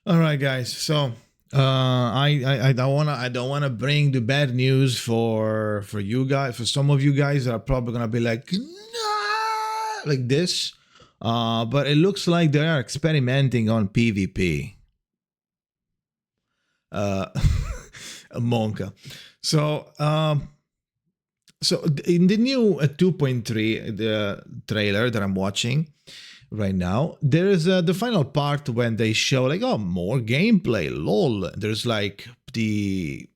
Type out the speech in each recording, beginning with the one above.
All right, guys. So I don't wanna bring the bad news for you guys. For some of you guys that are probably gonna be like, nah, like this. But it looks like they are experimenting on PvP. Uh, Monka. So in the new 2.3 the trailer that I'm watching right now, there is the final part when they show like, oh, more gameplay. Lol. There's like the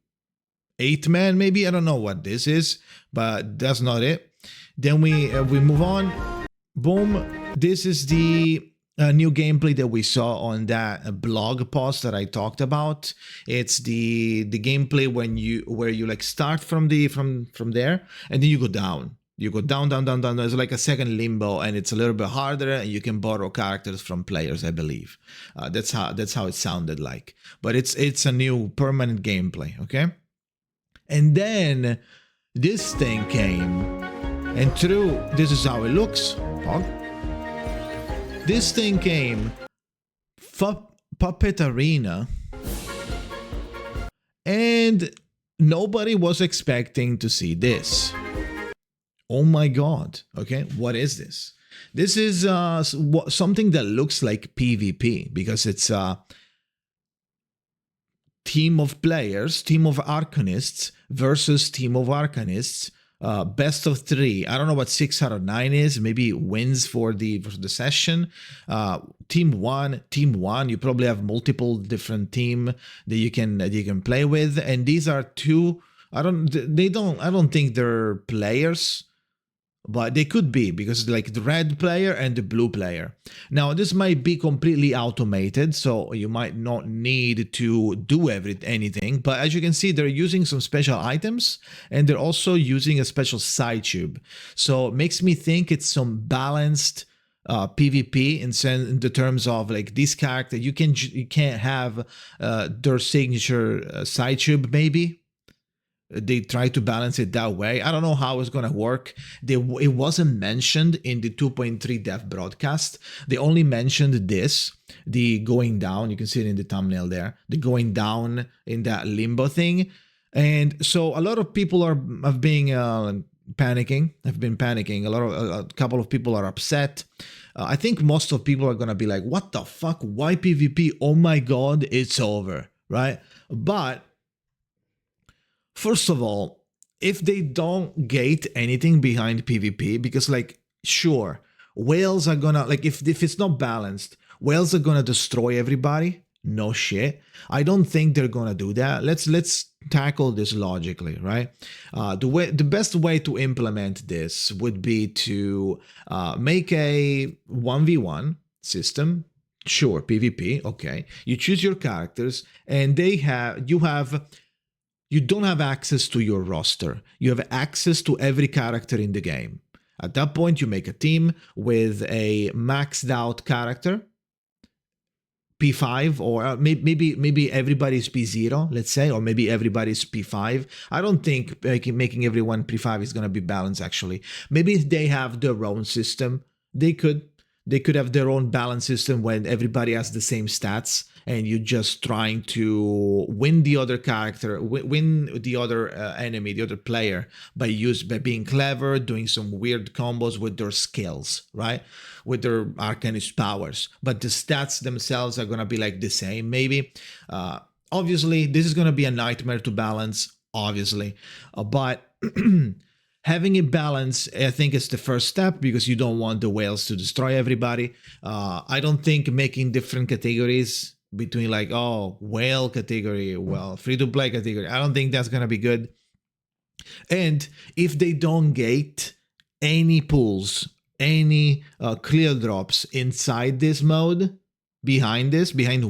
8 man, maybe. I don't know what this is, but that's not it. Then we move on. Boom. This is the new gameplay that we saw on that blog post that I talked about. It's the gameplay where you like start from from there and then you go down. You go down, down, down, down. There's like a second limbo, and it's a little bit harder. And you can borrow characters from players, I believe. That's how it sounded like. But it's a new permanent gameplay, okay? And then this thing came, and through this is how it looks. This thing came, Puppet Arena, and nobody was expecting to see this. Oh my god. Okay, what is this? This is something that looks like PvP because it's a team of players, team of Arcanists versus team of Arcanists. Best of 3. I don't know what 6 out of 9 is. Maybe wins for the session. Team 1. You probably have multiple different team that you can play with, and these are two. I don't think they're players, but they could be because like the red player and the blue player. Now this might be completely automated, so you might not need to do anything, but as you can see, they're using some special items and they're also using a special side tube. So it makes me think it's some balanced PvP in the terms of like this character, you can't have their signature side tube maybe. They try to balance it that way. I don't know how it's gonna work. It wasn't mentioned in the 2.3 dev broadcast. They only mentioned this, the going down. You can see it in the thumbnail there. The going down in that limbo thing, and so a lot of people have been panicking. Have been panicking. A couple of people are upset. I think most of people are gonna be like, "What the fuck? Why PvP? Oh my god, it's over!" Right? But first of all, if they don't gate anything behind PvP, because like, sure, whales are gonna, like, if it's not balanced, whales are gonna destroy everybody. No shit. I don't think they're gonna do that. Let's tackle this logically, right? The best way to implement this would be to make a 1v1 system. Sure, PvP, okay. You choose your characters, and you don't have access to your roster. You have access to every character in the game. At that point, you make a team with a maxed out character, P5, or maybe everybody's P0, let's say, or maybe everybody's P5. I don't think making everyone P5 is going to be balanced, actually. Maybe if they have their own system, they could have their own balance system when everybody has the same stats and you're just trying to win the other character, win the other enemy, the other player by being clever, doing some weird combos with their skills, right? With their arcanist powers. But the stats themselves are going to be like the same, maybe. Obviously, this is going to be a nightmare to balance, obviously. But having it balanced, I think, is the first step because you don't want the whales to destroy everybody. I don't think making different categories between like, oh, whale category, well, free-to-play category, I don't think that's going to be good. And if they don't gate any pulls, any clear drops inside this mode, behind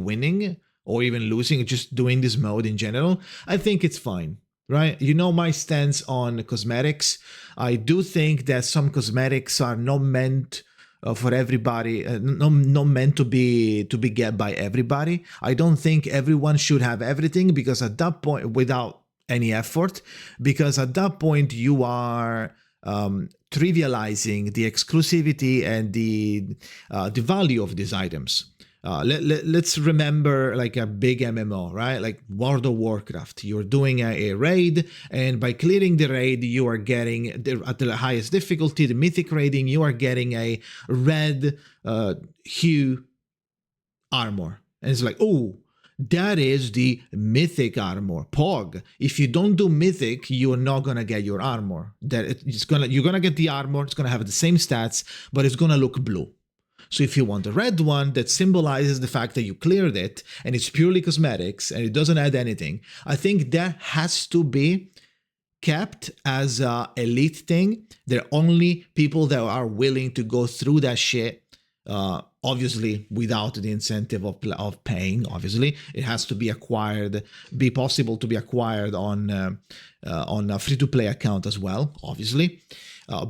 winning or even losing, just doing this mode in general, I think it's fine. Right? You know my stance on cosmetics. I do think that some cosmetics are not meant for everybody, not meant to be get by everybody. I don't think everyone should have everything because at that point, without any effort, because at that point you are trivializing the exclusivity and the value of these items. let's remember like a big MMO, right? Like World of Warcraft. You're doing a raid, and by clearing the raid, you are getting at the highest difficulty, the mythic raiding, you are getting a red hue armor. And it's like, oh, that is the mythic armor. Pog. If you don't do mythic, you're not gonna get your armor. You're gonna get the armor, it's gonna have the same stats, but it's gonna look blue. So if you want a red one that symbolizes the fact that you cleared it and it's purely cosmetics and it doesn't add anything, I think that has to be kept as a elite thing. They're only people that are willing to go through that shit. Obviously, without the incentive of paying. Obviously, it has to be acquired, be possible to be acquired on a free-to-play account as well. Obviously,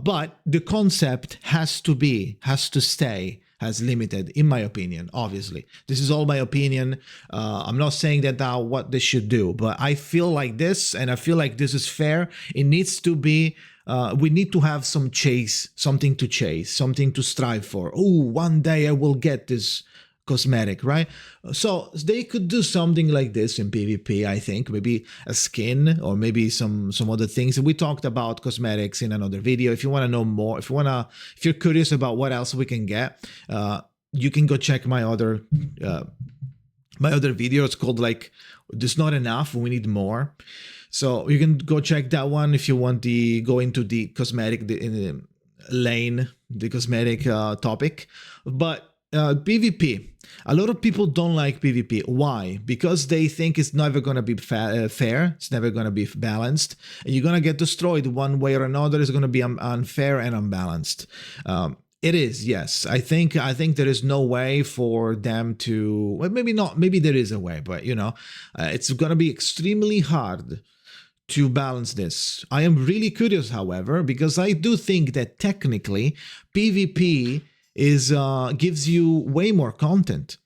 but the concept has to stay as limited, in my opinion. Obviously, this is all my opinion. I'm not saying that what they should do, but I feel like this, and I feel like this is fair. It needs to be. We need to have something to chase, something to strive for. Oh, one day I will get this cosmetic, right? So they could do something like this in PvP, I think. Maybe a skin or maybe some other things. We talked about cosmetics in another video. If you want to know more, if you're curious about what else we can get, you can go check my other video. It's called like, "There's Not Enough, We Need More." So you can go check that one if you want to go into the cosmetic lane, the cosmetic topic. But PvP, a lot of people don't like PvP. Why? Because they think it's never going to be fair. It's never going to be balanced. And you're going to get destroyed one way or another. It's going to be unfair and unbalanced. It is, yes. I think there is no way for them to. Well, maybe not. Maybe there is a way, but it's going to be extremely hard to balance this. I am really curious, however, because I do think that technically PvP gives you way more content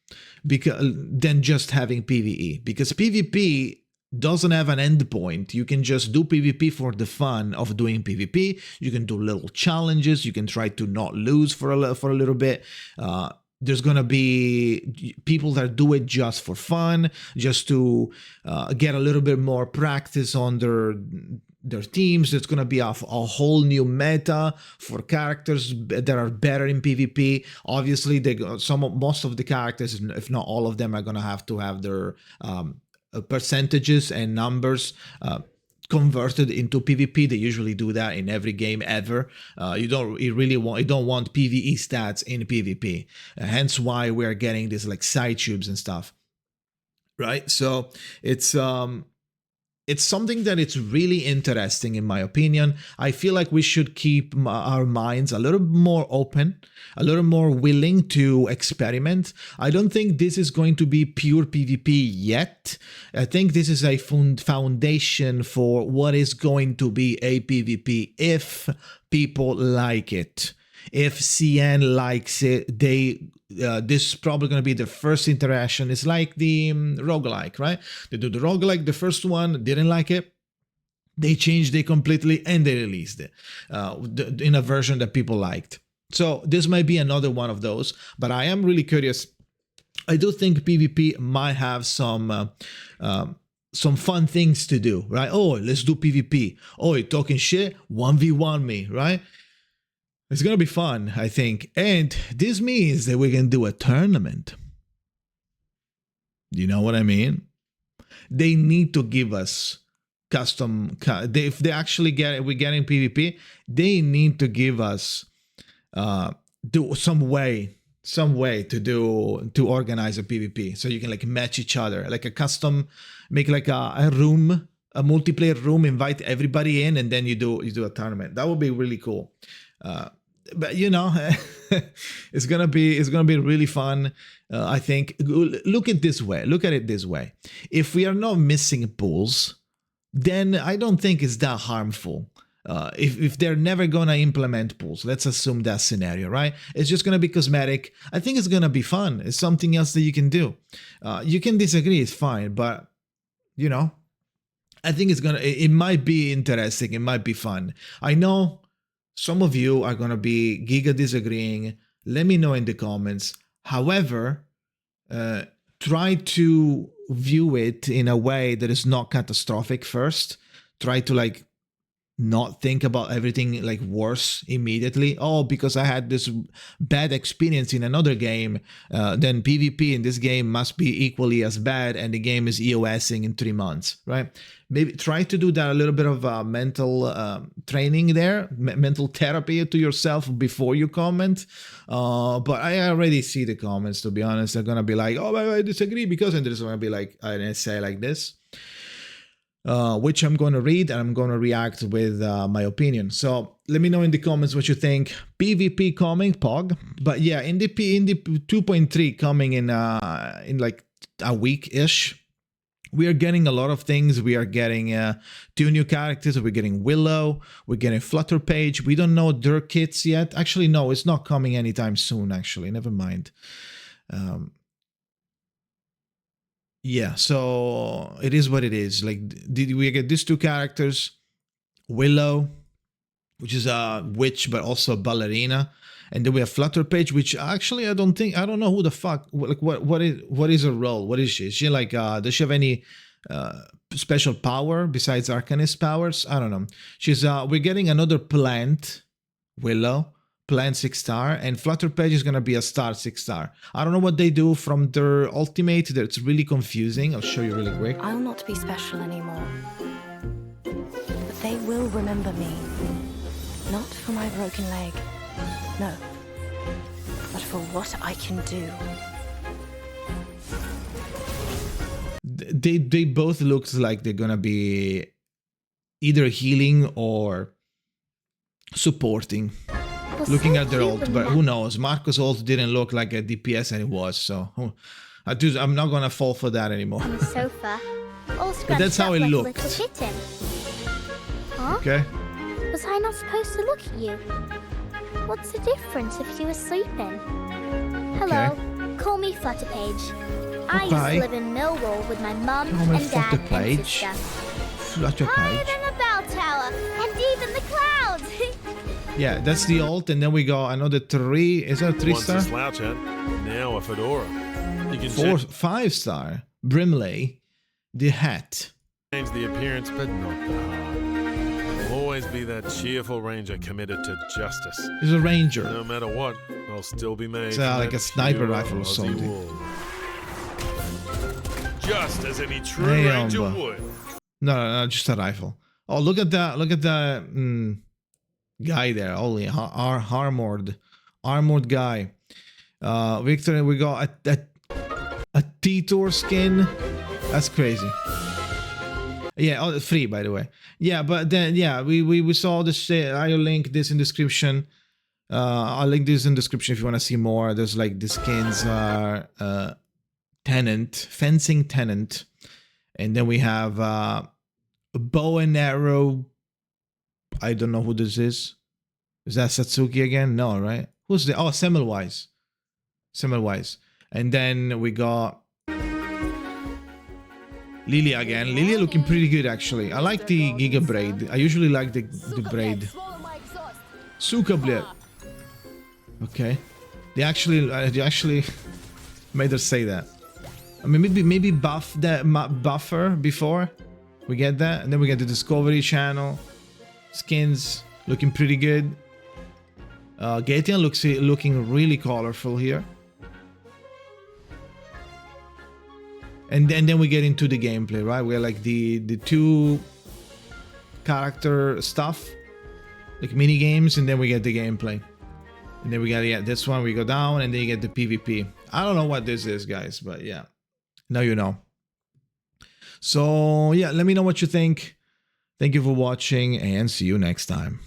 than just having PvE, because PvP doesn't have an endpoint. You can just do PvP for the fun of doing PvP. You can do little challenges. You can try to not lose for a little bit. There's going to be people that do it just for fun, just to get a little bit more practice on their teams. There's going to be a whole new meta for characters that are better in PvP. Obviously, most of the characters, if not all of them, are going to have their percentages and numbers converted into PvP. They usually do that in every game ever. You don't want PvE stats in PvP. Hence why we're getting these like side tubes and stuff, right? So it's something that it's really interesting, in my opinion. I feel like we should keep our minds a little more open, a little more willing to experiment. I don't think this is going to be pure PvP yet. I think this is a foundation for what is going to be a PvP if people like it. If CN likes it, this is probably going to be the first interaction. It's like the roguelike, right? They do the roguelike, the first one, didn't like it. They changed it completely and they released it in a version that people liked. So this might be another one of those, but I am really curious. I do think PvP might have some fun things to do, right? Oh, let's do PvP. Oh, you're talking shit? 1v1 me, right? It's going to be fun, I think. And this means that we can do a tournament. You know what I mean? They need to give us custom. If they actually we're getting PvP, they need to give us do some way to organize a PvP, so you can like match each other, like a custom, make like a room, a multiplayer room, invite everybody in, and then you do a tournament. That would be really cool. But it's gonna be really fun. I think. Look at it this way. If we are not missing pools, then I don't think it's that harmful. If they're never gonna implement pools, let's assume that scenario, right? It's just gonna be cosmetic. I think it's gonna be fun. It's something else that you can do. You can disagree, it's fine, but I think it might be interesting. It might be fun. I know some of you are going to be giga disagreeing. Let me know in the comments. However, try to view it in a way that is not catastrophic first. Try to like not think about everything like worse immediately. Oh, because I had this bad experience in another game, then PvP in this game must be equally as bad, and the game is EOSing in 3 months, right? Maybe try to do that, a little bit of mental training there, mental therapy to yourself before you comment. But I already see the comments, to be honest. They're gonna be like, oh, I disagree because, and there's gonna be like an essay like this. Which I'm going to read, and I'm going to react with my opinion. So let me know in the comments what you think. PvP coming, Pog. But yeah, in the 2.3 coming in like a week-ish, we are getting a lot of things. We are getting 2 new characters. We're getting Willow. We're getting Flutter Page. We don't know their kits yet. Actually, no, it's not coming anytime soon, actually. Never mind. Yeah, so it is what it is. Like, did we get these 2 characters? Willow, which is a witch, but also a ballerina. And then we have Flutter Page, which actually I don't know who the fuck, like what is her role? What is she? Is she like, does she have any special power besides Arcanist powers? I don't know. She's, we're getting another plant, Willow. Plant 6-star, and Flutter Page is gonna be a star 6-star. I don't know what they do from their ultimate. It's really confusing. I'll show you really quick. I'll not be special anymore, but they will remember me. Not for my broken leg, no, but for what I can do. They both look like they're gonna be either healing or supporting. Looking at their ult, but who knows? Marco's ult didn't look like a DPS, and it was, so I'm not gonna fall for that anymore. On the sofa, all but that's how it like looked. Huh? Okay. Was I not supposed to look at you? What's the difference if you were sleeping? Hello, call me Flutterpage. I used to live in Millwall with my mum and dad and sister. Flutterpage. Higher than a bell tower, and even the clouds. Yeah, that's the ult, and then we got another 3. Is that a 3-star? Once a slouch hat, now a fedora. You can 5-star. Brimley, the hat. change the appearance, but not the heart. Always be that cheerful ranger committed to justice. He's a ranger. No matter what, I'll still be made. It's like a sniper rifle or something. Just as any true ranger would. No, just a rifle. Oh, look at that! Look at that guy there. Only armored guy. Victor, we got a T-Tor skin. That's crazy. Yeah, free, by the way. Yeah, but then we saw this. I'll link this in description. I'll link this in description if you want to see more. There's like the skins are fencing tenant, and then we have a bow and arrow. I don't know who this is. Is that Satsuki again? No, right? Who's the? Oh, Semmelweis. And then we got Lilia again. Lilia looking pretty good, actually. I like the Giga braid. I usually like the braid. Suka. Okay. They actually made her say that. I mean, maybe buff that buffer before we get that, and then we get the Discovery Channel skins looking pretty good. Gaetian looking really colorful here. And then we get into the gameplay, right? We're like the 2 character stuff, like mini games, and then we get the gameplay. And then we got this one. We go down, and then you get the PvP. I don't know what this is, guys, but yeah, now you know. So yeah, let me know what you think. Thank you for watching, and see you next time.